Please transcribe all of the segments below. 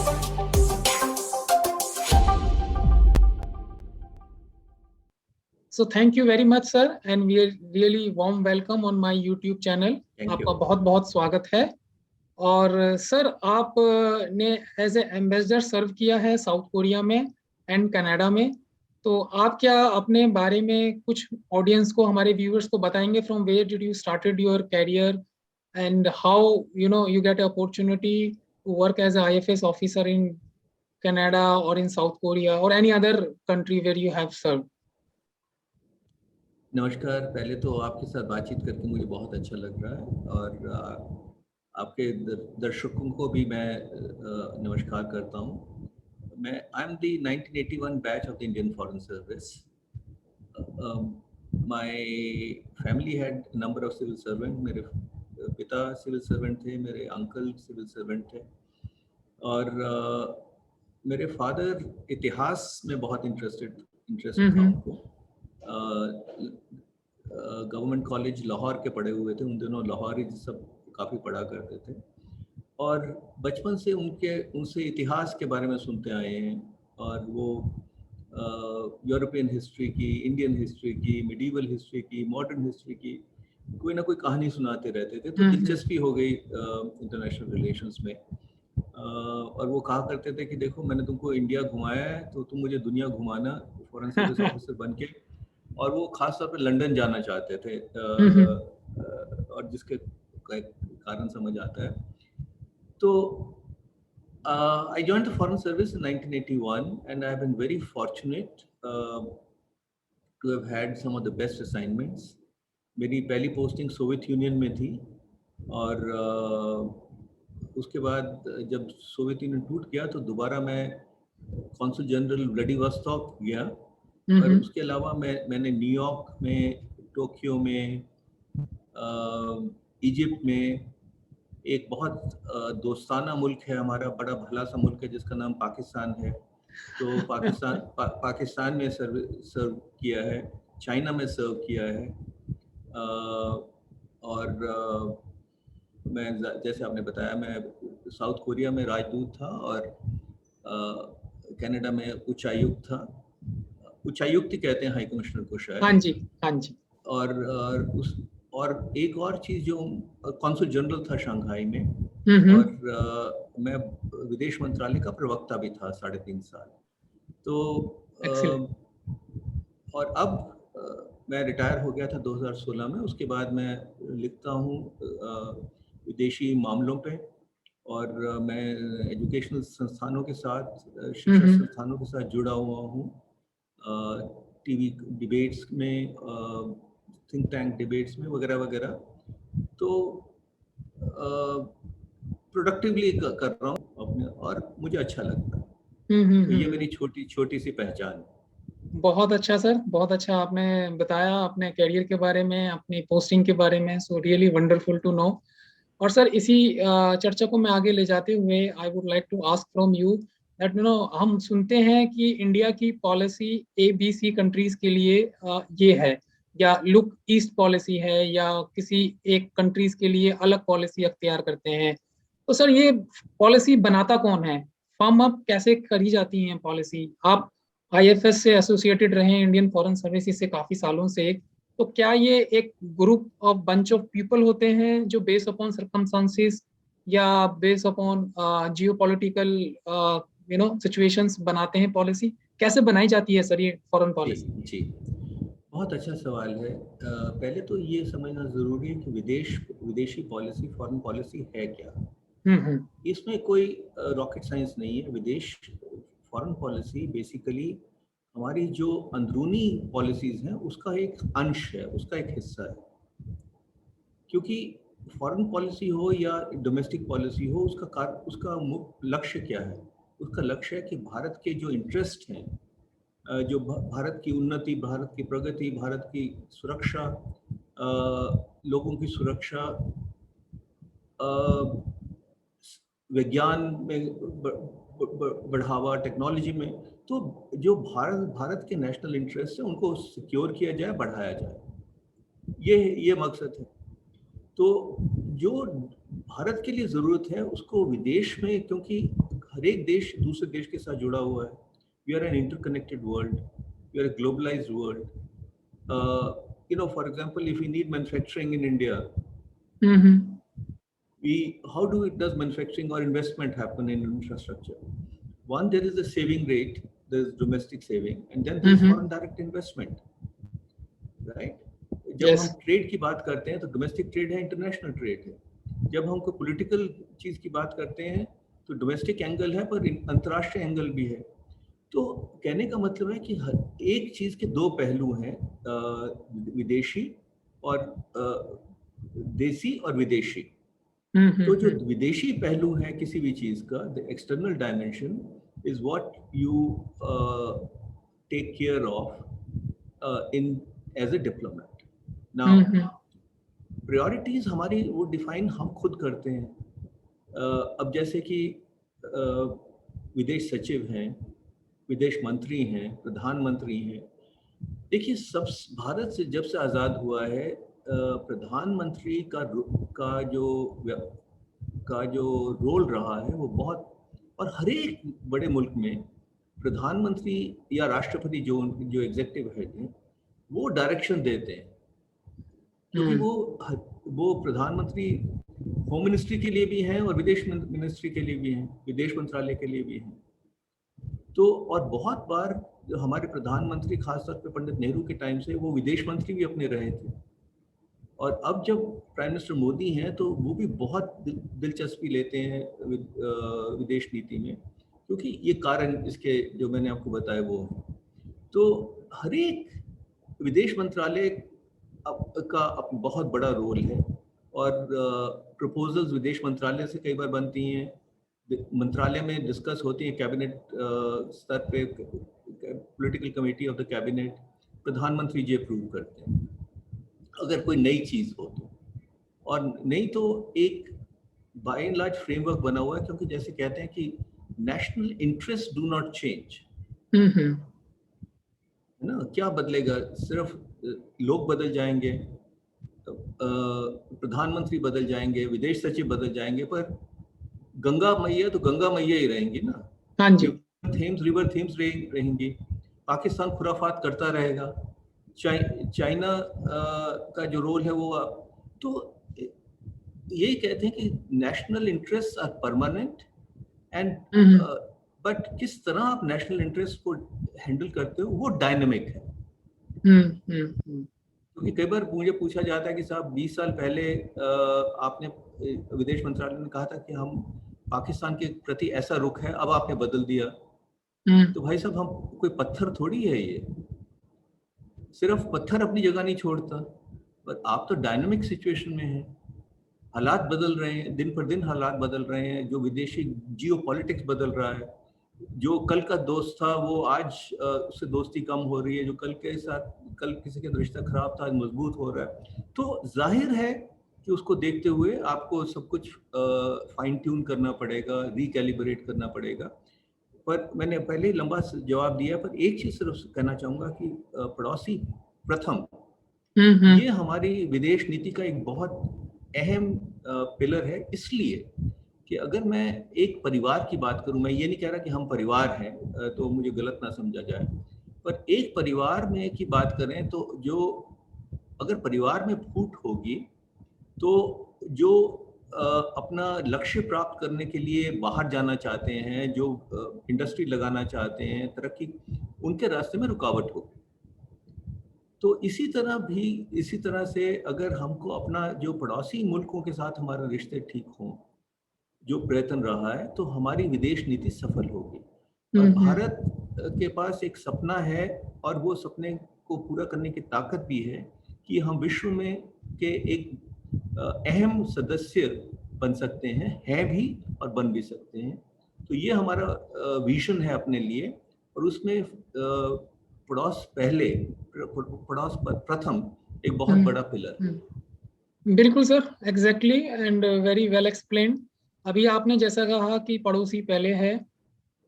So thank you very much sir, and we are really warm welcome on my YouTube channel. आपका बहुत बहुत स्वागत है। और सर आप ने एज ए एम्बेसडर सर्व किया है साउथ कोरिया में एंड कनाडा में, तो आप क्या अपने बारे में कुछ ऑडियंस को, हमारे व्यूअर्स को बताएंगे from where did you started your career and how you get opportunity to work as IFS officer in Canada और इन साउथ कोरिया और any other country where you have serve. नमस्कार। पहले तो आपके साथ बातचीत करके मुझे बहुत अच्छा लग रहा है और आपके दर्शकों को भी मैं नमस्कार करता हूँ। मैं I am the 1981 batch of the Indian foreign service. My family had number of civil servant. मेरे पिता सिविल सर्वेंट थे, मेरे अंकल सिविल सर्वेंट थे और मेरे फादर इतिहास में बहुत इंटरेस्टेड था उनको। गवर्नमेंट कॉलेज लाहौर के पढ़े हुए थे, उन दिनों लाहौर ही सब काफ़ी पढ़ा करते थे और बचपन से उनसे इतिहास के बारे में सुनते आए हैं और वो यूरोपियन हिस्ट्री की, इंडियन हिस्ट्री की, मिडीवल हिस्ट्री की, मॉडर्न हिस्ट्री की कोई ना कोई कहानी सुनाते रहते थे। तो दिलचस्पी हो गई इंटरनेशनल रिलेशंस में और वो कहा करते थे कि देखो मैंने तुमको इंडिया घुमाया है तो तुम मुझे दुनिया घुमाना, फॉरेन सर्विस ऑफिसर बन के। और वो खास तौर पे लंदन जाना चाहते थे और जिसके कारण समझ आता है। तो I joined the foreign service in 1981 and I have been very fortunate to have had some of the best assignments. मेरी पहली पोस्टिंग सोवियत यूनियन में थी और उसके बाद जब सोवियत यूनियन टूट गया तो दोबारा मैं कॉन्सुल जनरल व्लादिवोस्तोक गया और उसके अलावा मैंने न्यूयॉर्क में, टोक्यो में, इजिप्ट में, एक बहुत दोस्ताना मुल्क है हमारा, बड़ा भला सा मुल्क है जिसका नाम पाकिस्तान है, तो पाकिस्तान में सर्व किया है, चाइना में सर्व किया है और मैं जैसे आपने बताया मैं साउथ कोरिया में राजदूत था और कनाडा में उच्चायुक्त था। उच्चायुक्त कहते हैं हाई कमिश्नर को शायद। हाँ जी, हाँ जी। और एक और चीज जो कॉन्सुल जनरल था शंघाई में और मैं विदेश मंत्रालय का प्रवक्ता भी था 3.5 साल। तो और अब मैं रिटायर हो गया था 2016 में। उसके बाद मैं लिखता हूँ विदेशी मामलों पे और मैं एजुकेशनल संस्थानों के साथ, शिक्षा संस्थानों के साथ जुड़ा हुआ हूँ, टीवी डिबेट्स में, थिंक टैंक डिबेट्स में वगैरह वगैरह। तो प्रोडक्टिवली कर रहा हूँ अपने और मुझे अच्छा लगता है। तो ये मेरी छोटी सी पहचान। बहुत अच्छा सर, बहुत अच्छा आपने बताया अपने करियर के बारे में, अपनी पोस्टिंग के बारे में। So really wonderful to know. और सर इसी चर्चा को मैं आगे ले जाते हुए I would like to ask from you that हम सुनते हैं कि इंडिया की पॉलिसी ABC कंट्रीज के लिए ये है, या लुक ईस्ट पॉलिसी है, या किसी एक कंट्रीज के लिए अलग पॉलिसी अख्तियार करते हैं। तो सर ये पॉलिसी बनाता कौन है? फॉर्म अप कैसे करी जाती है पॉलिसी? आप IFS से एसोसिएटेड रहे, इंडियन फॉरेन सर्विसेज से काफी सालों से, तो क्या ये एक group of bunch of people होते हैं जो बेस्ड अपॉन सर्कमस्टांसेस या बेस्ड अपॉन जियोपॉलिटिकल सिचुएशंस बनाते हैं पॉलिसी? कैसे बनाई जाती है सर ये फॉरेन पॉलिसी? जी, बहुत अच्छा सवाल है। पहले तो ये समझना जरूरी है कि विदेशी पॉलिसी, फॉरेन पॉलिसी है क्या। इसमें कोई रॉकेट साइंस नहीं है। फॉरेन पॉलिसी बेसिकली हमारी जो अंदरूनी पॉलिसीज हैं उसका एक अंश है, उसका एक हिस्सा है। क्योंकि फॉरेन पॉलिसी हो या डोमेस्टिक पॉलिसी हो, उसका लक्ष्य क्या है? उसका लक्ष्य है कि भारत के जो इंटरेस्ट हैं, जो भारत की उन्नति, भारत की प्रगति, भारत की सुरक्षा, लोगों की सुरक्षा, विज्ञान में बढ़ावा, टेक्नोलॉजी में, तो जो भारत के नेशनल इंटरेस्ट है उनको सिक्योर किया जाए, बढ़ाया जाए, ये मकसद है। तो जो भारत के लिए ज़रूरत है उसको विदेश में, क्योंकि हर एक देश दूसरे देश के साथ जुड़ा हुआ है. We are an interconnected world, we are a globalised world. For example, if we need manufacturing in India, how does manufacturing or investment happen in infrastructure? One, there is a saving rate, there is domestic saving, and then there is foreign direct investment, right? जब हम trade की बात करते हैं तो domestic trade है, international trade है. जब हम कोई पॉलिटिकल चीज की बात करते हैं तो डोमेस्टिक एंगल है पर अंतर्राष्ट्रीय एंगल भी है. तो कहने का मतलब है कि हर एक चीज के दो पहलू हैं, विदेशी और देसी और विदेशी. तो जो विदेशी पहलू है किसी भी चीज का, the external dimension is what you take care of in as a diplomat. Now priorities हमारी वो डिफाइन हम खुद करते हैं. अब जैसे कि विदेश सचिव हैं, विदेश मंत्री हैं, प्रधानमंत्री हैं. देखिए, सब भारत से जब से आज़ाद हुआ है, प्रधानमंत्री का जो रोल रहा है वो बहुत, और हर एक बड़े मुल्क में प्रधानमंत्री या राष्ट्रपति जो एग्जीक्यूटिव हेड हैं वो डायरेक्शन देते हैं, क्योंकि वो प्रधानमंत्री होम मिनिस्ट्री के लिए भी हैं और विदेश मिनिस्ट्री के लिए भी हैं, विदेश मंत्रालय के लिए भी हैं. तो और बहुत बार जो हमारे प्रधानमंत्री, खासतौर पे पंडित नेहरू के टाइम से, वो विदेश मंत्री भी अपने रहे थे. और अब जब प्राइम मिनिस्टर मोदी हैं तो वो भी बहुत दिलचस्पी लेते हैं विदेश नीति में, क्योंकि ये कारण इसके जो मैंने आपको बताया वो है. तो हर एक विदेश मंत्रालय का बहुत बड़ा रोल है, और प्रपोजल्स विदेश मंत्रालय से कई बार बनती हैं, मंत्रालय में डिस्कस होती है, कैबिनेट स्तर पे political committee of the cabinet, प्रधानमंत्री जी अप्रूव करते हैं अगर कोई नई चीज हो तो. और नहीं तो एक बाय एंड लार्ज फ्रेमवर्क बना हुआ है, क्योंकि जैसे कहते हैं कि national interest do not change, है ना. क्या बदलेगा? सिर्फ लोग बदल जाएंगे, प्रधानमंत्री बदल जाएंगे, विदेश सचिव बदल जाएंगे, पर गंगा मैया तो गंगा मैया ही रहेंगी ना. हाँ जी. रिवर थीम्स रहेंगी. पाकिस्तान खुराफात करता रहेगा. चाइना का जो रोल है वो, तो यही कहते हैं कि national interest are permanent and, but किस तरह आप नेशनल इंटरेस्ट को हैंडल करते हो वो डायनामिक है. क्योंकि कई बार मुझे पूछा जाता है कि साहब 20 साल पहले आपने विदेश मंत्रालय ने कहा था कि हम पाकिस्तान के प्रति ऐसा रुख है, अब आपने बदल दिया. तो भाई साहब, हम कोई पत्थर थोड़ी है, ये सिर्फ पत्थर अपनी जगह नहीं छोड़ता, पर आप तो डायनामिक सिचुएशन में हैं. हालात बदल रहे हैं, दिन पर दिन हालात बदल रहे हैं, जो विदेशी जियोपॉलिटिक्स बदल रहा है. जो कल का दोस्त था वो आज उससे दोस्ती कम हो रही है, जो कल किसी के रिश्ता खराब था आज मजबूत हो रहा है. तो जाहिर है कि उसको देखते हुए आपको सब कुछ फाइन ट्यून करना पड़ेगा, रिकैलिब्रेट करना पड़ेगा. पर मैंने पहले ही लंबा जवाब दिया, पर एक चीज सिर्फ कहना चाहूंगा कि पड़ोसी प्रथम, ये हमारी विदेश नीति का एक बहुत अहम पिलर है. इसलिए कि अगर मैं एक परिवार की बात करूं, मैं ये नहीं कह रहा कि हम परिवार हैं, तो मुझे गलत ना समझा जाए, पर एक परिवार में की बात करें तो जो अगर परिवार में फूट होगी तो जो अपना लक्ष्य प्राप्त करने के लिए बाहर जाना चाहते हैं, जो इंडस्ट्री लगाना चाहते हैं, तरक्की, उनके रास्ते में रुकावट होगी. तो इसी तरह से अगर हमको अपना जो पड़ोसी मुल्कों के साथ हमारे रिश्ते ठीक हों, जो प्रयत्न रहा है, तो हमारी विदेश नीति सफल होगी. और भारत के पास एक सपना है, और वो सपने को पूरा करने की ताकत भी है कि हम विश्व में के एक अहम सदस्य बन सकते हैं भी और बन भी सकते हैं. तो ये हमारा विजन है अपने लिए, और उसमें पड़ोस प्रथम एक बहुत बड़ा पिलर है. बिल्कुल sir, exactly and very well explained. अभी आपने जैसा कहा कि पड़ोसी पहले है,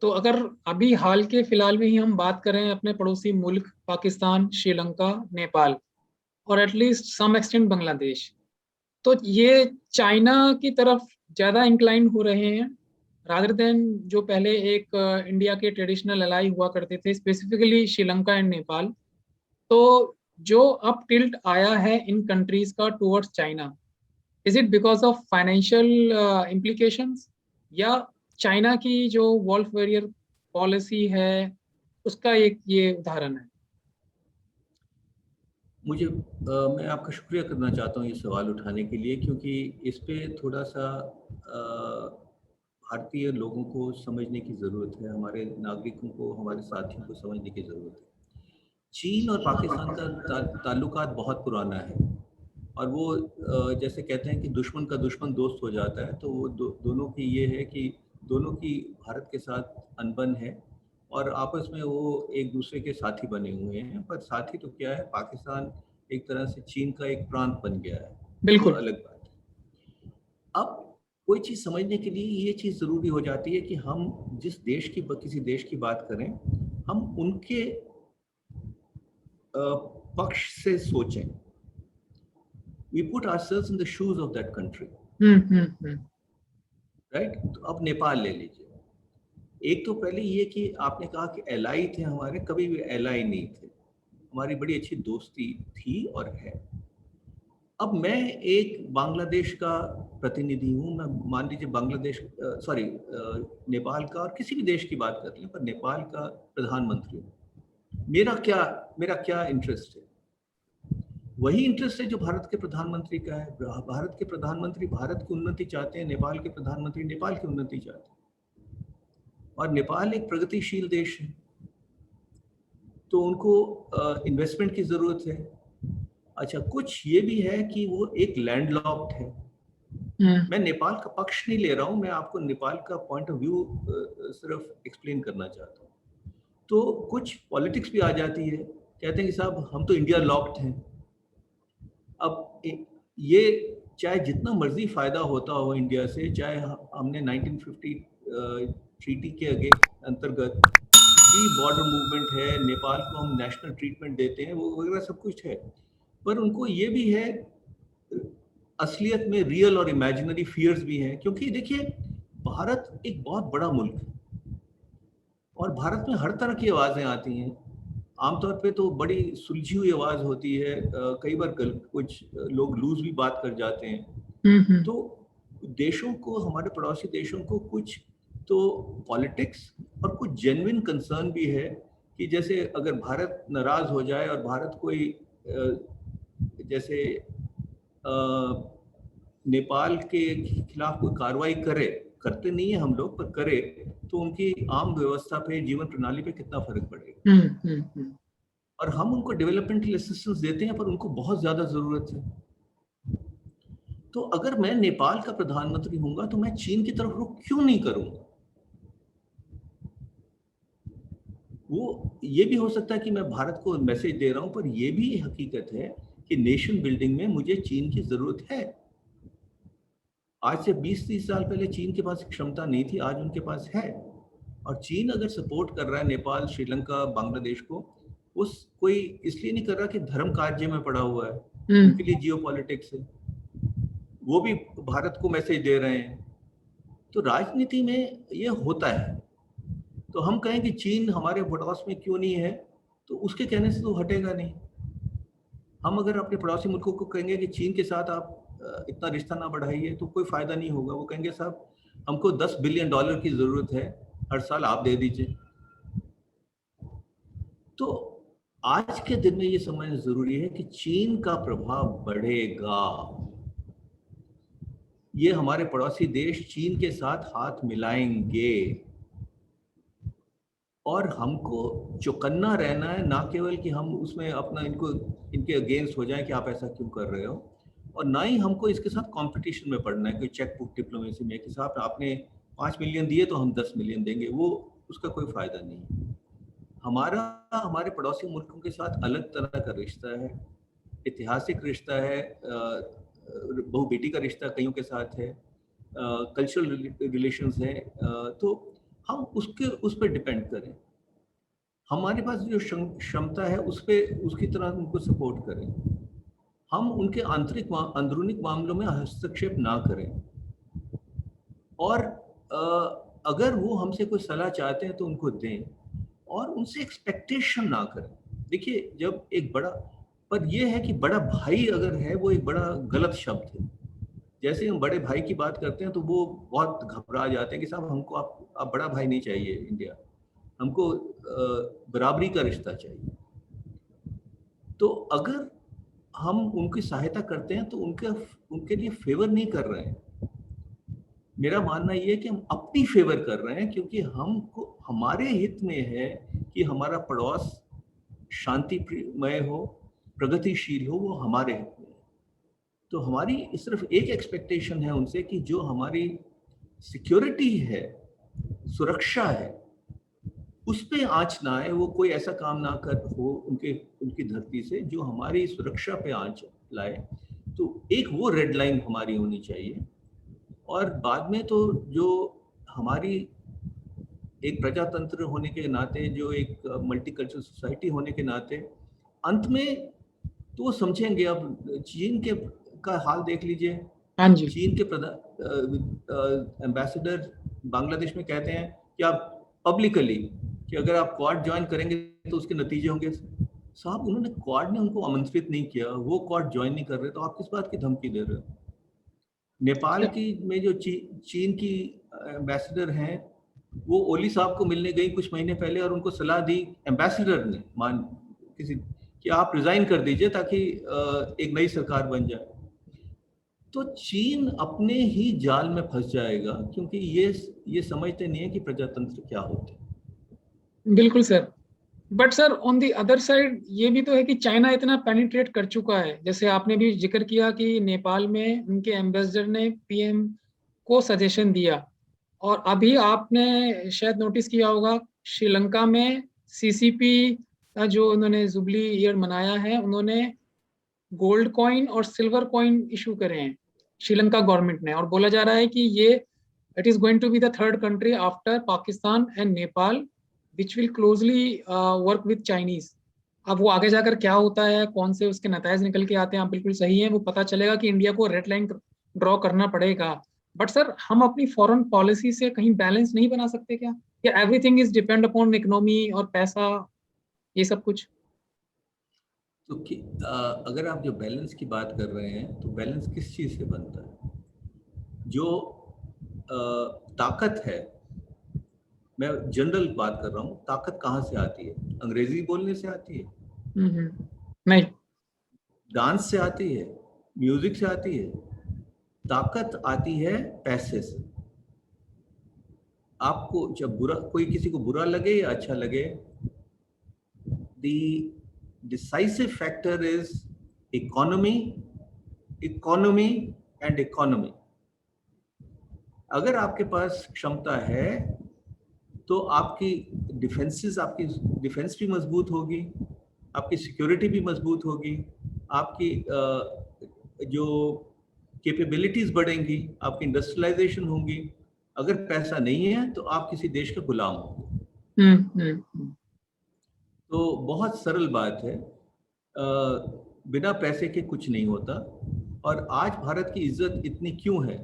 तो अगर अभी हाल के फिलहाल में ही हम बात करें अपने पड़ोसी मुल्क पाकिस्तान, श्रीलंका, नेपाल और एटलीस्ट सम एक्सटेंट बांग्लादेश, तो ये चाइना की तरफ ज़्यादा इंक्लाइन हो रहे हैं रादर देन जो पहले एक इंडिया के ट्रेडिशनल अलाई हुआ करते थे, स्पेसिफिकली श्रीलंका एंड नेपाल। तो जो अप टिल्ट आया है इन कंट्रीज का towards China, is it because of financial implications, या चाइना की जो वॉल्फ वॉरियर पॉलिसी है उसका एक ये उदाहरण है? मैं आपका शुक्रिया करना चाहता हूँ ये सवाल उठाने के लिए, क्योंकि इस पे थोड़ा सा भारतीय लोगों को समझने की ज़रूरत है, हमारे नागरिकों को, हमारे साथियों को समझने की ज़रूरत है। चीन और पाकिस्तान का ताल्लुकात बहुत पुराना है, और वो जैसे कहते हैं कि दुश्मन का दुश्मन दोस्त हो जाता है, तो वो दोनों की ये है कि दोनों की भारत के साथ अनबन है, और आपस में वो एक दूसरे के साथी बने हुए हैं। पर साथी तो क्या है, पाकिस्तान एक तरह से चीन का एक प्रांत बन गया है, वो बिल्कुल। अलग बात है। अब कोई चीज़ समझने के लिए ये चीज़ ज़रूरी हो जाती है कि हम जिस देश की किसी देश की बात करें, हम उनके पक्ष से सोचें। We put ourselves in the shoes of that country. Right? तो अब नेपाल ले लीजिए। एक तो पहले ये कि आपने कहा कि एलआई थे हमारे, कभी भी एलआई नहीं थे, हमारी बड़ी अच्छी दोस्ती थी और है। अब मैं एक बांग्लादेश का प्रतिनिधि हूँ, मैं मान लीजिए बांग्लादेश नेपाल का, और किसी भी देश की बात कर लें, पर नेपाल का प्रधानमंत्री हूँ। मेरा क्या इंटरेस्ट है? वही इंटरेस्ट है जो भारत के प्रधानमंत्री का है। भारत के प्रधानमंत्री भारत की उन्नति चाहते हैं, नेपाल के प्रधानमंत्री नेपाल की उन्नति चाहते हैं, और नेपाल एक प्रगतिशील देश है, तो उनको इन्वेस्टमेंट की जरूरत है। अच्छा, कुछ ये भी है कि वो एक लैंडलॉक्ड है। मैं नेपाल का पक्ष नहीं ले रहा हूँ, मैं आपको नेपाल का पॉइंट ऑफ व्यू सिर्फ एक्सप्लेन करना चाहता हूँ। तो कुछ पॉलिटिक्स भी आ जाती है, कहते हैं कि साहब हम तो इंडिया लॉक्ड हैं। अब ये चाहे जितना मर्जी फायदा होता हो इंडिया से, चाहे हमने 1950 ट्रीटी के अंतर्गत फ्री बॉर्डर मूवमेंट है, नेपाल को हम नेशनल ट्रीटमेंट देते हैं, वो वगैरह सब कुछ है, पर उनको ये भी है, असलियत में रियल और इमेजिनरी फियर्स भी हैं। क्योंकि देखिए, भारत एक बहुत बड़ा मुल्क है, और भारत में हर तरह की आवाज़ें आती हैं। आमतौर पे तो बड़ी सुलझी हुई आवाज़ होती है, कई बार कुछ लोग लूज भी बात कर जाते हैं। तो देशों को, हमारे पड़ोसी देशों को कुछ तो पॉलिटिक्स और कुछ जेन्युइन कंसर्न भी है कि जैसे अगर भारत नाराज हो जाए और भारत कोई जैसे नेपाल के खिलाफ कोई कार्रवाई करते नहीं है हम लोग, पर करे, तो उनकी आम व्यवस्था पे, जीवन प्रणाली पे कितना फर्क पड़ेगा। और हम उनको डेवलपमेंटल असिस्टेंस देते हैं, पर उनको बहुत ज्यादा जरूरत है। तो अगर मैं नेपाल का प्रधानमंत्री हूंगा तो मैं चीन की तरफ रुख क्यों नहीं करूंगा? वो ये भी हो सकता है कि मैं भारत को मैसेज दे रहा हूं, पर यह भी हकीकत है कि नेशन बिल्डिंग में मुझे चीन की जरूरत है। आज से 20-30 साल पहले चीन के पास क्षमता नहीं थी, आज उनके पास है। और चीन अगर सपोर्ट कर रहा है नेपाल, श्रीलंका, बांग्लादेश को, उस कोई इसलिए नहीं कर रहा कि धर्म कार्य में पड़ा हुआ है, उनके लिए जियो पॉलिटिक्स है, वो भी भारत को मैसेज दे रहे हैं। तो राजनीति में ये होता है। तो हम कहें कि चीन हमारे पड़ोस में क्यों नहीं है, तो उसके कहने से तो हटेगा नहीं। हम अगर अपने पड़ोसी मुल्कों को कहेंगे कि चीन के साथ आप इतना रिश्ता ना बढ़ाइए, तो कोई फायदा नहीं होगा। वो कहेंगे साहब हमको $10 बिलियन की जरूरत है, हर साल आप दे दीजिए। तो आज के दिन में ये समझना जरूरी है कि चीन का प्रभाव बढ़ेगा। ये हमारे पड़ोसी देश चीन के साथ हाथ मिलाएंगे, और हमको चौकन्ना रहना है, ना केवल कि हम उसमें अपना इनके अगेंस्ट हो जाए कि आप ऐसा क्यों कर रहे हो, और ना ही हमको इसके साथ कंपटीशन में पड़ना है कोई चेक बुक डिप्लोमेसी में कि साहब आपने 5 मिलियन दिए तो हम 10 मिलियन देंगे। वो उसका कोई फायदा नहीं। हमारा हमारे पड़ोसी मुल्कों के साथ अलग तरह का रिश्ता है, ऐतिहासिक रिश्ता है, बहू बेटी का रिश्ता कईयों के साथ है, कल्चरल रिलेशंस है। तो हम उस पर डिपेंड करें, हमारे पास जो क्षमता है उस पर उसकी तरह उनको सपोर्ट करें। हम उनके अंदरूनी मामलों में हस्तक्षेप ना करें। और अगर वो हमसे कोई सलाह चाहते हैं तो उनको दें और उनसे एक्सपेक्टेशन ना करें। देखिए, जब एक बड़ा, पर यह है कि बड़ा भाई अगर है वो एक बड़ा गलत शब्द है। जैसे हम बड़े भाई की बात करते हैं तो वो बहुत घबरा जाते हैं कि साहब हमको आप बड़ा भाई नहीं चाहिए इंडिया, हमको बराबरी का रिश्ता चाहिए। तो अगर हम उनकी सहायता करते हैं तो उनके लिए फेवर नहीं कर रहे हैं। मेरा मानना ये है कि हम अपनी फेवर कर रहे हैं, क्योंकि हमको हमारे हित में है कि हमारा पड़ोस शांतिमय हो, प्रगतिशील हो, वो हमारे हित में है। तो हमारी सिर्फ एक एक्सपेक्टेशन है उनसे कि जो हमारी सिक्योरिटी है, सुरक्षा है, उस पे आंच ना आए, वो कोई ऐसा काम ना कर हो उनकी धरती से जो हमारी सुरक्षा पे आंच लाए। तो एक वो रेड लाइन हमारी होनी चाहिए। और बाद में तो जो हमारी एक प्रजातंत्र होने के नाते, जो एक मल्टीकल्चरल सोसाइटी होने के नाते, अंत में तो वो समझेंगे। अब चीन के का हाल देख लीजिए। हाँ जी। चीन के एम्बेसडर बांग्लादेश में कहते हैं कि आप पब्लिकली कि अगर आप क्वाड ज्वाइन करेंगे तो उसके नतीजे होंगे। साहब, उन्होंने क्वाड ने उनको आमंत्रित नहीं किया, वो क्वाड ज्वाइन नहीं कर रहे, तो आप किस बात की धमकी दे रहे हो? नेपाल की में जो चीन की एम्बेसडर हैं, वो ओली साहब को मिलने गई कुछ महीने पहले और उनको सलाह दी एम्बेसडर ने, किसी, कि आप रिजाइन कर दीजिए ताकि एक नई सरकार बन जाए। तो चीन अपने ही जाल में फंस जाएगा, क्योंकि ये समझते नहीं है कि प्रजातंत्र क्या होते हैं। बिल्कुल sir. But sir on the other side ये भी तो है कि चाइना इतना पेनिट्रेट कर चुका है, जैसे आपने भी जिक्र किया कि नेपाल में उनके एम्बेसडर ने पीएम को सजेशन दिया। और अभी आपने शायद नोटिस किया होगा, श्रीलंका में सीसीपी का जो उन्होंने जुबली ईयर मनाया है, उन्होंने गोल्ड कॉइन और सिल्वर कॉइन इशू करे हैं श्रीलंका गवर्नमेंट ने। और बोला जा रहा है कि ये it is going to be the third country after Pakistan and Nepal which will closely work with Chinese. अब वो आगे जाकर क्या होता है, कौन से उसके नतीजे निकल के आते हैं, आप बिल्कुल सही है, वो पता चलेगा कि इंडिया को रेड लाइन ड्रॉ करना पड़ेगा। बट सर हम अपनी फॉरेन पॉलिसी से कहीं बैलेंस नहीं बना सकते क्या, या everything is depend upon economy और पैसा, ये सब कुछ? तो अगर आप जो बैलेंस की बात कर रहे हैं, तो बैलेंस किस चीज़ से बनता है? जो ताकत है, मैं जनरल बात कर रहा हूँ, ताकत कहाँ से आती है? अंग्रेजी बोलने से आती है? नहीं। डांस से आती है? म्यूजिक से आती है? ताकत आती है पैसे से। आपको जब कोई किसी को बुरा लगे या अच्छा लगे, the decisive factor is economy and economy. अगर आपके पास क्षमता है तो आपकी डिफेंस भी मजबूत होगी, आपकी सिक्योरिटी भी मजबूत होगी, आपकी जो कैपेबिलिटीज बढ़ेंगी, आपकी इंडस्ट्रियलाइजेशन होगी। अगर पैसा नहीं है तो आप किसी देश के गुलाम होंगे। तो बहुत सरल बात है, बिना पैसे के कुछ नहीं होता। और आज भारत की इज्जत इतनी क्यों है?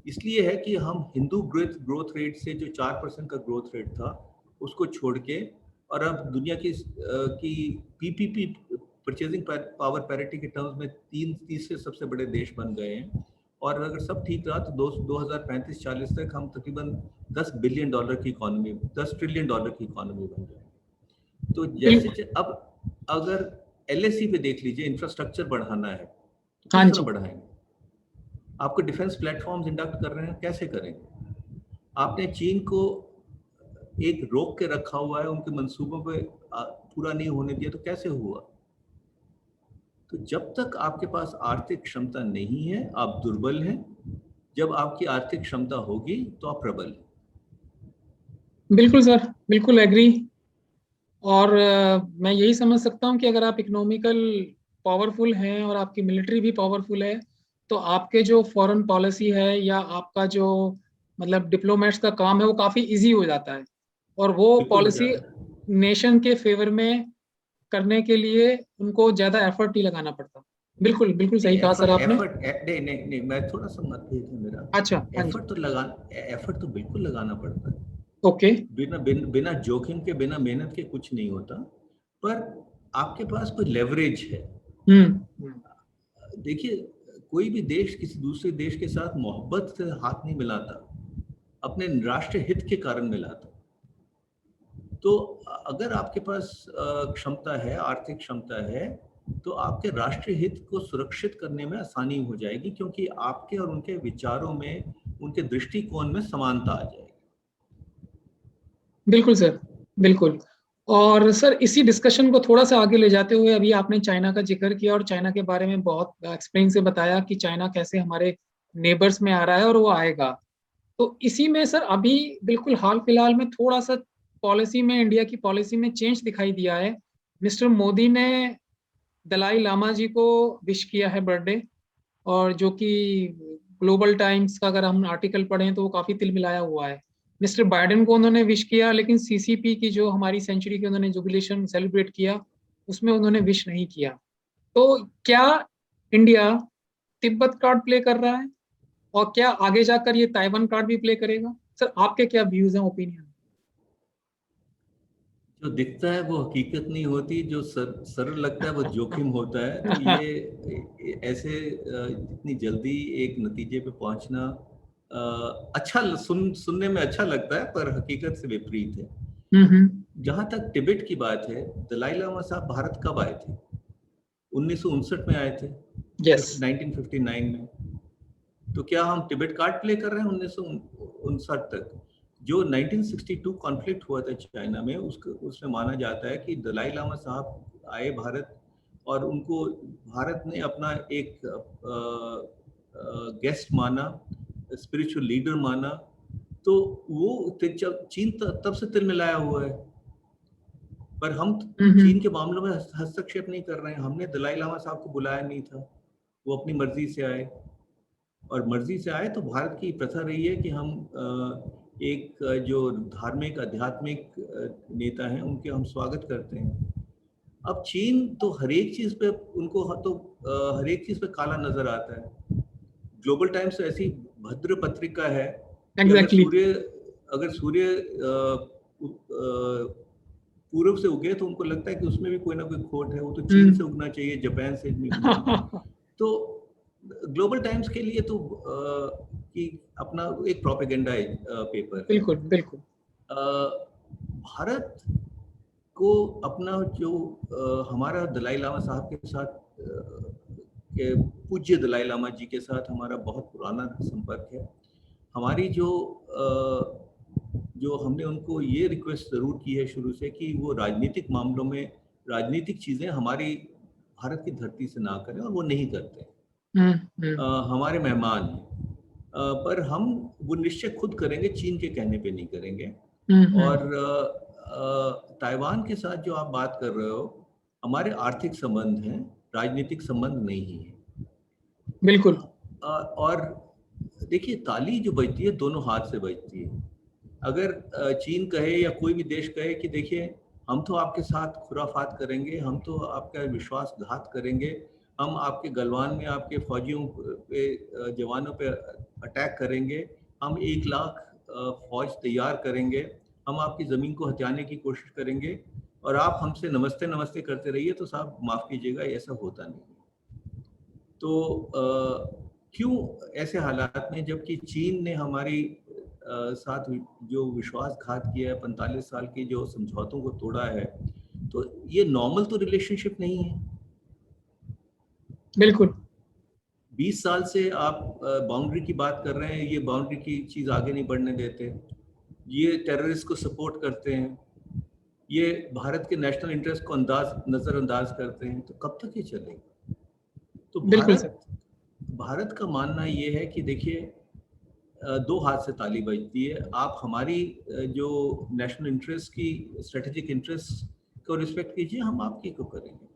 इसलिए है कि हम हिंदू ग्रोथ रेट से, जो 4% का ग्रोथ रेट था, उसको छोड़ के, और अब दुनिया की पीपीपी परचेजिंग पावर पैरिटी के टर्म्स में तीसरे सबसे बड़े देश बन गए हैं। और अगर सब ठीक रहा तो 2035-40 तक हम तकरीबन $10 बिलियन की इकोनॉमी, $10 ट्रिलियन की इकोनॉमी बन जाए। तो जैसे अब अगर एलएसी पे देख लीजिए, इंफ्रास्ट्रक्चर बढ़ाना है तो किस तरह बढ़ाएंगे? आपको डिफेंस प्लेटफॉर्म्स इंडक्ट कर रहे हैं, कैसे करेंगे? आपने चीन को एक रोक के रखा हुआ है, उनके मंसूबों पे पूरा नहीं होने दिया, तो कैसे हुआ? तो जब तक आपके पास आर्थिक क्षमता नहीं है, आप दुर्बल हैं। जब आपकी आर्थिक क्षमता होगी तो आप प्रबल हैं। बिल्कुल सर, बिल्कुल एग्री। और मैं यही समझ सकता हूँ कि अगर आप इकोनॉमिकल पावरफुल हैं और आपकी मिलिट्री भी पावरफुल है, तो आपके जो फॉरेन पॉलिसी है या आपका जो मतलब डिप्लोमेट्स का काम है वो काफ़ी इजी हो जाता है। और वो पॉलिसी नेशन के फेवर में करने के लिए उनको ज़्यादा एफर्ट नहीं लगाना पड़ता। बिल्कुल बिल्कुल सही कहा सर एफर्ट आपने। एफर्ट नहीं नहीं नहीं, मैं थोड़ा सा मतभेद है मेरा। अच्छा, हाँ जी। एफर्ट तो बिल्कुल लगाना पड़ता है। ओके। बिना जोखिम के, बिना मेहनत के कुछ नहीं होता। पर आपके पास कोई लेवरेज है। हम्म। देखिए, कोई भी देश किसी दूसरे देश के साथ मोहब्बत से हाथ नहीं मिलाता, अपने राष्ट्रीय हित के कारण मिलाता। तो अगर आपके पास क्षमता है, आर्थिक क्षमता है, तो आपके राष्ट्रीय हित को सुरक्षित करने में आसानी हो जाएगी, क्योंकि आपके और उनके विचारों में, उनके दृष्टिकोण में समानता आ जाएगी। बिल्कुल सर, बिल्कुल। और सर इसी डिस्कशन को थोड़ा सा आगे ले जाते हुए, अभी आपने चाइना का जिक्र किया और चाइना के बारे में बहुत एक्सप्लेन से बताया कि चाइना कैसे हमारे नेबर्स में आ रहा है और वो आएगा। तो इसी में सर अभी बिल्कुल हाल फिलहाल में थोड़ा सा पॉलिसी में, इंडिया की पॉलिसी में चेंज दिखाई दिया है। मिस्टर मोदी ने दलाई लामा जी को विश किया है बर्थडे, और जो कि ग्लोबल टाइम्स का अगर हम आर्टिकल पढ़ें तो वो काफी तिलमिलाया हुआ है। मिस्टर बाइडेन को उन्होंने विश किया, लेकिन सीसीपी की जो हमारी सेंचुरी की उन्होंने जुबिलेशन सेलिब्रेट किया, उसमें उन्होंने विश नहीं किया। तो क्या इंडिया तिब्बत कार्ड प्ले कर रहा है, और क्या आगे जाकर ये ताइवान कार्ड भी प्ले करेगा? सर आपके क्या व्यूज हैं, ओपिनियन? जो दिखता है वो हकीकत नहीं होती, जो सरल लगता है वो जोखिम होता है। तो ये ऐसे इतनी जल्दी एक नतीजे पे पहुंचना सुनने में अच्छा लगता है, पर हकीकत से विपरीत है। हम्म। जहां तक तिब्बत की बात है, दलाई लामा साहब भारत कब आए थे? 1959 में आए थे, यस। 1959 में। तो क्या हम तिब्बत कार्ड प्ले कर रहे हैं 1959 तक? जो 1962 कॉन्फ्लिक्ट हुआ था चाइना में, उसमें माना जाता है कि दलाई लामा साहब आए भारत, और उनको भारत ने अपना एक गेस्ट माना, स्पिरिचुअल लीडर माना। तो वो चीन तब से तिलमिलाया हुआ है। पर हम चीन के मामलों में हस्तक्षेप नहीं कर रहे हैं। हमने दलाई लामा साहब को बुलाया नहीं था, वो अपनी मर्जी से आए। और मर्जी से आए तो भारत की प्रथा रही है कि हम एक जो धार्मिक आध्यात्मिक नेता हैं, उनके हम स्वागत करते हैं। अब चीन तो हर एक चीज पे उनको तो हर एक चीज पे काला नजर आता है। ग्लोबल टाइम्स तो ऐसी भद्र पत्रिका है कि एग्जैक्टली। अगर सूर्य पूर्व से उगे तो उनको लगता है कि उसमें भी कोई ना कोई खोट है, वो तो चीन से उगना चाहिए, जापान से नहीं उगना। तो ग्लोबल टाइम्स के लिए तो कि अपना एक प्रोपेगेंडा पेपर है। बिल्कुल बिल्कुल। भारत को अपना जो हमारा दलाई लामा साहब के साथ के पूज्य दलाई लामा जी के साथ हमारा बहुत पुराना संपर्क है। हमारी जो हमने उनको ये रिक्वेस्ट जरूर की है शुरू से कि वो राजनीतिक मामलों में राजनीतिक चीजें हमारी भारत की धरती से ना करें, और वो नहीं करते। हमारे मेहमान हैं, पर हम वो निश्चय खुद करेंगे, चीन के कहने पे नहीं करेंगे। और ताइवान के साथ जो आप बात कर रहे हो, हमारे आर्थिक संबंध हैं, राजनीतिक संबंध नहीं है। बिल्कुल। और देखिए, ताली जो बजती है दोनों हाथ से बजती है। अगर चीन कहे या कोई भी देश कहे कि देखिए, हम तो आपके साथ खुराफात करेंगे, हम तो आपका विश्वासघात करेंगे, हम आपके गलवान में आपके फौजियों पे, जवानों पे अटैक करेंगे, हम 1 लाख फौज तैयार करेंगे, हम आपकी ज़मीन को हथियाने की कोशिश करेंगे, और आप हमसे नमस्ते नमस्ते करते रहिए, तो साहब माफ़ कीजिएगा, ऐसा होता नहीं। तो क्यों ऐसे हालात में, जबकि चीन ने हमारी साथ जो विश्वासघात किया है, 45 साल के जो समझौतों को तोड़ा है, तो ये नॉर्मल तो रिलेशनशिप नहीं है। बिल्कुल 20 साल से आप बाउंड्री की बात कर रहे हैं, ये बाउंड्री की चीज आगे नहीं बढ़ने देते, ये टेररिस्ट को सपोर्ट करते हैं, ये भारत के नेशनल इंटरेस्ट को नजरअंदाज करते हैं, तो कब तक ये चलेगा? तो बिल्कुल सर। भारत का मानना ये है कि देखिए, 2 हाथ से ताली बजती है। आप हमारी जो नेशनल इंटरेस्ट की, स्ट्रेटेजिक इंटरेस्ट को रिस्पेक्ट कीजिए, हम आपकी को करेंगे।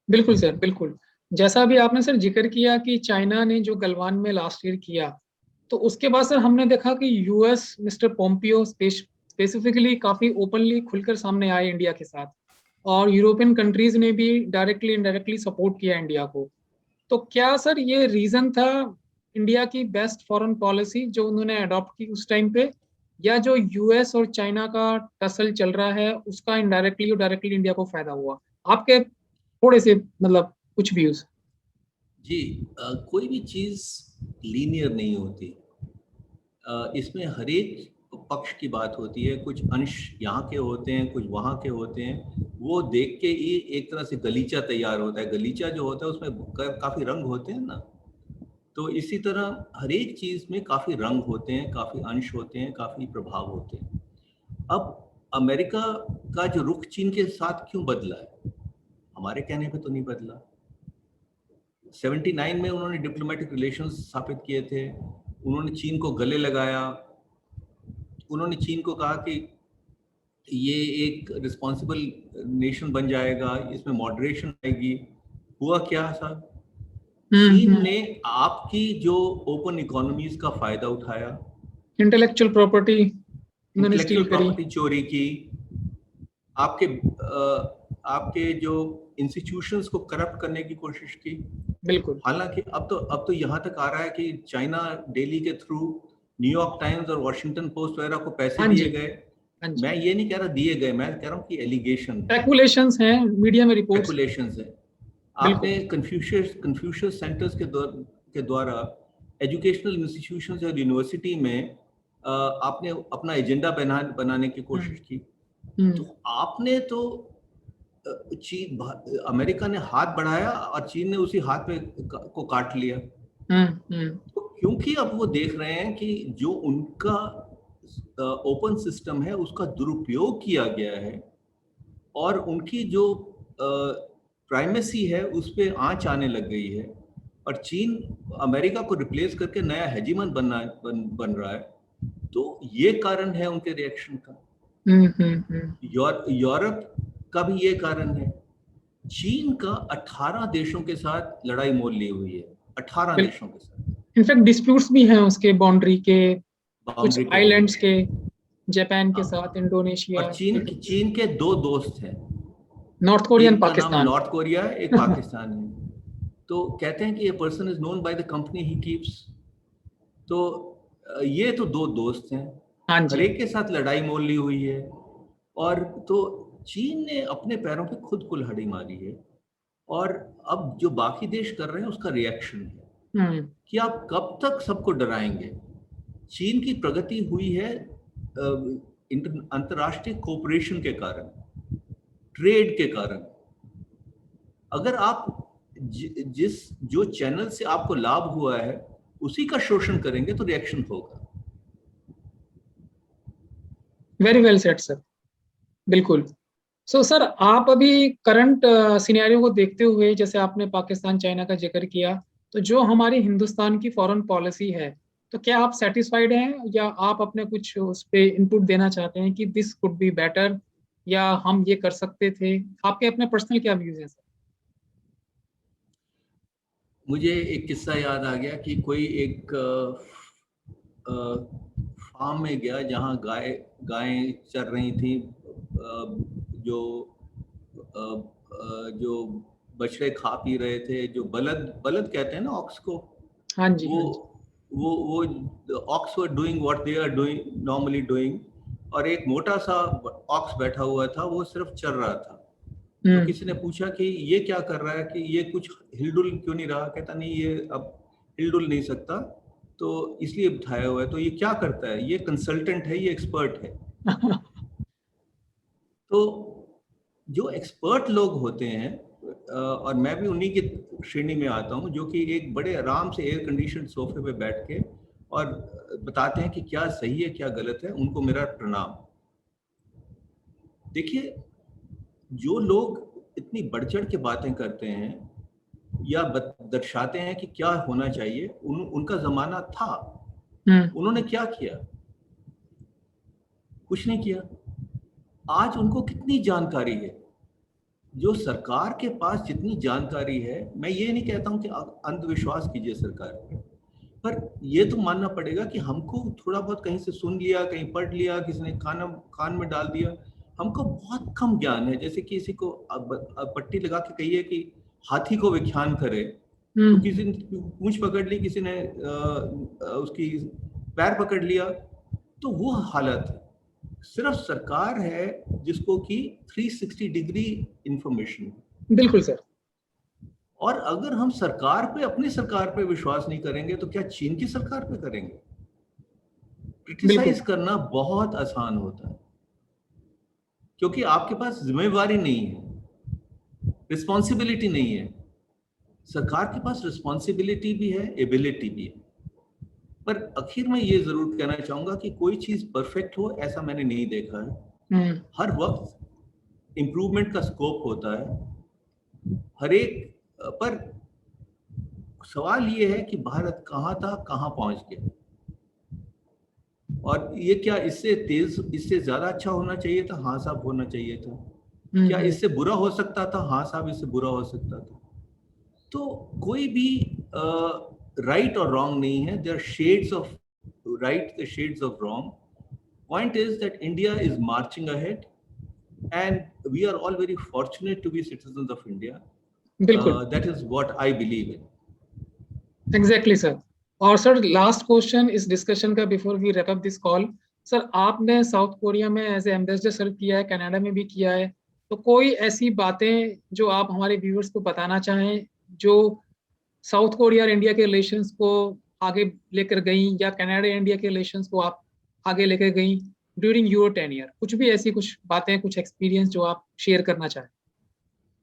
बिल्कुल सर, बिल्कुल। जैसा भी आपने सर जिक्र किया कि चाइना ने जो गलवान में लास्ट ईयर किया, तो उसके बाद सर हमने देखा कि यूएस मिस्टर पोम्पियो स्पेसिफिकली काफी ओपनली खुलकर सामने आए इंडिया के साथ। और यूरोपियन कंट्रीज ने भी डायरेक्टली इनडायरेक्टली सपोर्ट किया इंडिया को। तो क्या सर ये रीजन था इंडिया की बेस्ट फॉरेन पॉलिसी जो उन्होंने अडॉप्ट की उस टाइम पे, या जो यूएस और चाइना का टसल चल रहा है उसका इनडायरेक्टली और डायरेक्टली इंडिया को फायदा हुआ? आपके थोड़े से मतलब कुछ व्यूज। जी, कोई भी चीज़ लीनियर नहीं होती। इसमें हर एक पक्ष की बात होती है, कुछ अंश यहाँ के होते हैं, कुछ वहाँ के होते हैं। वो देख के ही एक तरह से गलीचा तैयार होता है। गलीचा जो होता है उसमें काफ़ी रंग होते हैं ना, तो इसी तरह हर एक चीज़ में काफ़ी रंग होते हैं, काफ़ी अंश होते हैं, काफ़ी प्रभाव होते हैं। अब अमेरिका का जो रुख चीन के साथ क्यों बदला है? हमारे कहने पे तो नहीं बदला। 79 में उन्होंने डिप्लोमेटिक रिलेशंस स्थापित किए थे। उन्होंने चीन को गले लगाया। उन्होंने चीन को कहा कि ये एक रिस्पॉन्सिबल नेशन बन जाएगा, इसमें मॉडरेशन आएगी। हुआ क्या साहब? चीन ने आपकी जो ओपन इकोनॉमीज का फायदा उठाया, इंटेलेक्चुअल प्रॉपर्टी उन्होंने इंटेलेक्चुअल स्टील करी। प्रॉपर्टी चोरी की, आपके आपके जो इंस्टीट्यूशंस को करप्ट करने की कोशिश की। बिल्कुल। हालांकि अब तो यहाँ तक आ रहा है कि चाइना डेली के थ्रू न्यूयॉर्क टाइम्स और वॉशिंगटन पोस्ट वगैरह को पैसे हाँ जी। दिए गए। हाँ जी। मैं ये नहीं कह रहा दिए गए, मैं कह रहा हूँ कि एलिगेशन है, स्पेकुलेशंस हैं, मीडिया में रिपोर्ट्स। स्पेकुलेशंस है। बिल्कुल। आपने कन्फ्यूशियस सेंटर्स के द्वारा एजुकेशनल इंस्टीट्यूशंस और यूनिवर्सिटी में आपने अपना एजेंडा बनाने की हम्म। कोशिश की। हम्म। तो आपने तो चीन अमेरिका ने हाथ बढ़ाया और चीन ने उसी हाथ में को काट लिया। हम्म। तो क्योंकि अब वो देख रहे हैं कि जो उनका ओपन सिस्टम है उसका दुरुपयोग किया गया है और उनकी जो प्राइमेसी है उस पर आंच आने लग गई है और चीन अमेरिका को रिप्लेस करके नया हेजीमन बन रहा है। तो ये कारण है उनके रिएक्शन का। यूरोप का भी ये कारण है। चीन का 18 देशों के साथ लड़ाई मोल ली हुई है, 18 देशों के साथ। इनफैक्ट डिस्प्यूट्स भी हैं उसके बाउंड्री के, कुछ बाउंड्री को आइलैंड्स लेकर। के, जापान के हाँ, साथ, इंडोनेशिया। और चीन के दो दोस्त हैं। नॉर्थ कोरिया एक एंड का नाम पाकिस्तान। नॉर्थ कोरिया है, एक पाकिस्तान है। तो कहते हैं कि ये person is known by the company he keeps. तो ये तो दो दोस्त हैं, हाँ हर जी। एक के साथ लड़ाई मोल ली हुई है। और तो चीन ने अपने पैरों पे खुद कुल्हाड़ी मारी है और अब जो बाकी देश कर रहे हैं उसका रिएक्शन है कि आप कब तक सबको डराएंगे। चीन की प्रगति हुई है अंतर्राष्ट्रीय कोऑपरेशन के कारण, ट्रेड के कारण। अगर आप जिस जो चैनल से आपको लाभ हुआ है उसी का शोषण करेंगे तो रिएक्शन होगा। Very well set sir. बिल्कुल। सो सर, आप अभी करंट सिनेरियो को देखते हुए, जैसे आपने पाकिस्तान चाइना का जिक्र किया, तो जो हमारी हिंदुस्तान की फॉरेन पॉलिसी है, तो क्या आप सेटिस्फाइड हैं या आप अपने कुछ उस पे इनपुट देना चाहते हैं कि दिस कुड बी बेटर, या हम ये कर सकते थे? आपके अपने पर्सनल क्या व्यूज हैं सर? मुझे एक किस्सा याद आ गया कि कोई एक फार्म में गया जहाँ गायें चर रही थी। जो जो बछड़े खा पी रहे थे, जो बलद बलद कहते हैं ना ऑक्स को। हाँ जी। वो हाँ जी। वो ox were doing what they are doing normally doing, और एक मोटा सा ऑक्स बैठा हुआ था, वो सिर्फ चर रहा था। तो किसी ने पूछा कि ये क्या कर रहा है, कि ये कुछ हिलडुल क्यों नहीं रहा? कहता नहीं, ये अब हिलडुल नहीं सकता तो इसलिए बिठाया हुआ है। तो ये क्या करता है? ये कंसल्टेंट है, ये एक्सपर्ट है। तो जो एक्सपर्ट लोग होते हैं, और मैं भी उन्हीं की श्रेणी में आता हूँ, जो कि एक बड़े आराम से एयर कंडीशन सोफे पे बैठ के और बताते हैं कि क्या सही है क्या गलत है, उनको मेरा प्रणाम। देखिए, जो लोग इतनी बढ़ चढ़ के बातें करते हैं या दर्शाते हैं कि क्या होना चाहिए, उनका जमाना था। उन्होंने क्या किया? कुछ नहीं किया। आज उनको कितनी जानकारी है? जो सरकार के पास जितनी जानकारी है, मैं ये नहीं कहता हूं कि अंधविश्वास कीजिए सरकार पर ये तो मानना पड़ेगा कि हमको थोड़ा बहुत कहीं से सुन लिया, कहीं पढ़ लिया, किसी ने कान में डाल दिया, हमको बहुत कम ज्ञान है। जैसे कि किसी को अब पट्टी लगा के कहिए कि हाथी को व्याख्यान करे, तो किसी ने पूंछ पकड़ ली, किसी ने उसकी पैर पकड़ लिया, तो वो हालत है। सिर्फ सरकार है जिसको कि 360 डिग्री इंफॉर्मेशन। बिल्कुल सर। और अगर हम सरकार पे, अपनी सरकार पे विश्वास नहीं करेंगे तो क्या चीन की सरकार पे करेंगे? क्रिटिसाइज करना बहुत आसान होता है, क्योंकि आपके पास जिम्मेवारी नहीं है, रिस्पॉन्सिबिलिटी नहीं है। सरकार के पास रिस्पॉन्सिबिलिटी भी है, एबिलिटी भी है। पर आखिर में ये जरूर कहना चाहूंगा कि कोई चीज परफेक्ट हो ऐसा मैंने नहीं देखा है। हर वक्त इम्प्रूवमेंट का स्कोप होता है हर एक। पर सवाल ये है कि भारत कहाँ था, कहाँ पहुंच गया, और ये क्या इससे तेज, इससे ज्यादा अच्छा होना चाहिए था? हाँ साहब, होना चाहिए था। क्या इससे बुरा हो सकता था? हाँ साहब, इससे बुरा हो सकता था। तो कोई भी राइट और रॉन्ग नहीं है। There are shades of right, the shades of wrong. Point is that India is marching ahead, and we are all very fortunate to be citizens of India. That is what I believe in. Exactly, sir. और sir last question इस discussion का before we wrap up this call. Sir आपने South Korea में as a ambassador serve किया है, Canada में भी किया है, तो कोई ऐसी बातें जो आप हमारे व्यूअर्स को बताना चाहें जो साउथ कोरिया और इंडिया के रिलेशंस को आगे लेकर गई, या कनाडा इंडिया के रिलेशंस को आप आगे लेकर गई ड्यूरिंग योर टेन्योर? कुछ भी ऐसी कुछ बातें, कुछ एक्सपीरियंस जो आप शेयर करना चाहें।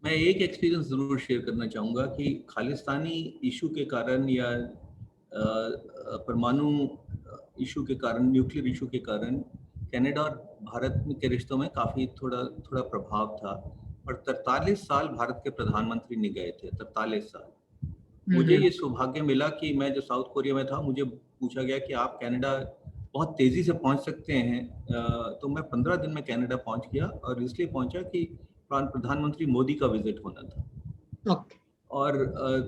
मैं एक एक्सपीरियंस जरूर शेयर करना चाहूँगा कि खालिस्तानी इशू के कारण या परमाणु इशू के कारण, न्यूक्लियर इशू के कारण कनाडा और भारत के रिश्तों में काफ़ी थोड़ा प्रभाव था। और 43 साल भारत के प्रधानमंत्री नहीं गए थे, 43 साल। मुझे ये सौभाग्य मिला कि मैं जो साउथ कोरिया में था, मुझे पूछा गया कि आप कनाडा बहुत तेज़ी से पहुंच सकते हैं, तो मैं 15 दिन में कनाडा पहुंच गया। और इसलिए पहुंचा कि प्रधानमंत्री मोदी का विजिट होना था। और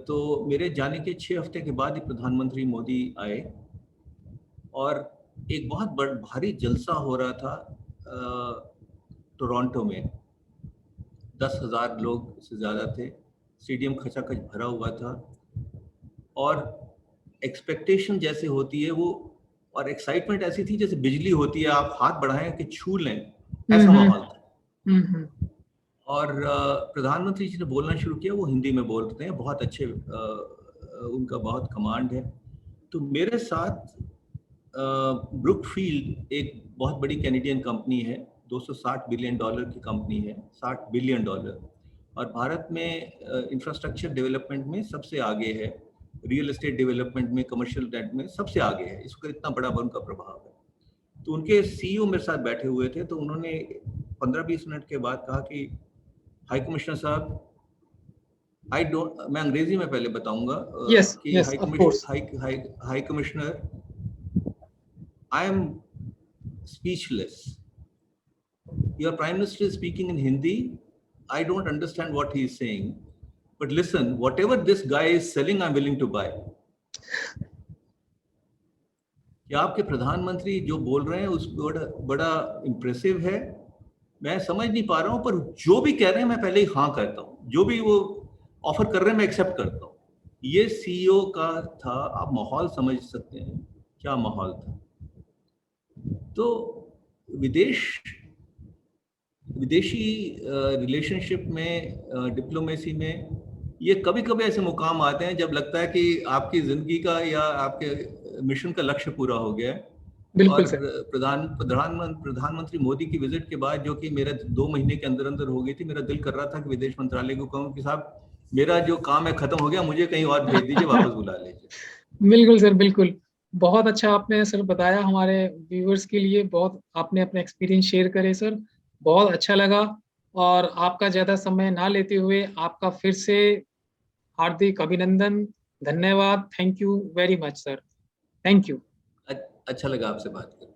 तो मेरे जाने के 6 हफ्ते के बाद ही प्रधानमंत्री मोदी आए, और एक बहुत भारी जलसा हो रहा था टोरंटो में। 10,000 लोग से ज़्यादा थे, स्टेडियम खचाखच भरा हुआ था, और एक्सपेक्टेशन जैसे होती है वो, और एक्साइटमेंट ऐसी थी जैसे बिजली होती है, आप हाथ बढ़ाएं कि छू लें, ऐसा माहौल था। और प्रधानमंत्री जी ने बोलना शुरू किया। वो हिंदी में बोलते हैं, बहुत अच्छे, उनका बहुत कमांड है। तो मेरे साथ ब्रुकफील्ड एक बहुत बड़ी कैनेडियन कंपनी है, $260 बिलियन की कंपनी है, $60 बिलियन, और भारत में इंफ्रास्ट्रक्चर डेवलपमेंट में सबसे आगे है, रियल एस्टेट डेवलपमेंट में, कमर्शियल डेट में सबसे आगे है। इस वक्त इतना बड़ा उनका प्रभाव है। तो उनके सीईओ मेरे साथ बैठे हुए थे, तो उन्होंने 15-20 मिनट के बाद कहा कि हाई कमिश्नर साहब, मैं अंग्रेजी में पहले बताऊंगा कि high commissioner, I am speechless, your prime minister is speaking in Hindi, I don't understand what he is saying, but listen, whatever this guy is selling, I'm willing to buy. कि आपके प्रधानमंत्री जो बोल रहे हैं उस बड़ा इम्प्रेसिव है, मैं समझ नहीं पा रहा हूँ, पर जो भी कह रहे हैं मैं पहले ही हाँ कहता हूँ, जो भी वो ऑफर कर रहे हैं मैं एक्सेप्ट करता हूँ। ये सीईओ का था। आप माहौल समझ सकते हैं क्या माहौल था। तो विदेशी रिलेशनशिप में, डिप्लोमेसी में, ये कभी कभी ऐसे मुकाम आते हैं जब लगता है कि आपकी जिंदगी का या आपके मिशन का लक्ष्य पूरा हो गया है। और प्रधानमंत्री मोदी की विजिट के बाद, जो कि मेरा 2 महीने के अंदर अंदर हो गई थी, मेरा दिल कर रहा था कि विदेश मंत्रालय को कहूँ कि साहब मेरा जो काम है खत्म हो गया, मुझे कहीं और भेज दीजिए, वापस बुला लीजिए। बिल्कुल सर, बिल्कुल। बहुत अच्छा आपने सर बताया हमारे व्यूअर्स के लिए, बहुत आपने अपने एक्सपीरियंस शेयर करे सर, बहुत अच्छा लगा। और आपका ज्यादा समय ना लेते हुए आपका फिर से हार्दिक अभिनंदन, धन्यवाद, thank you very much sir, thank you. अच्छा लगा आपसे बात करके।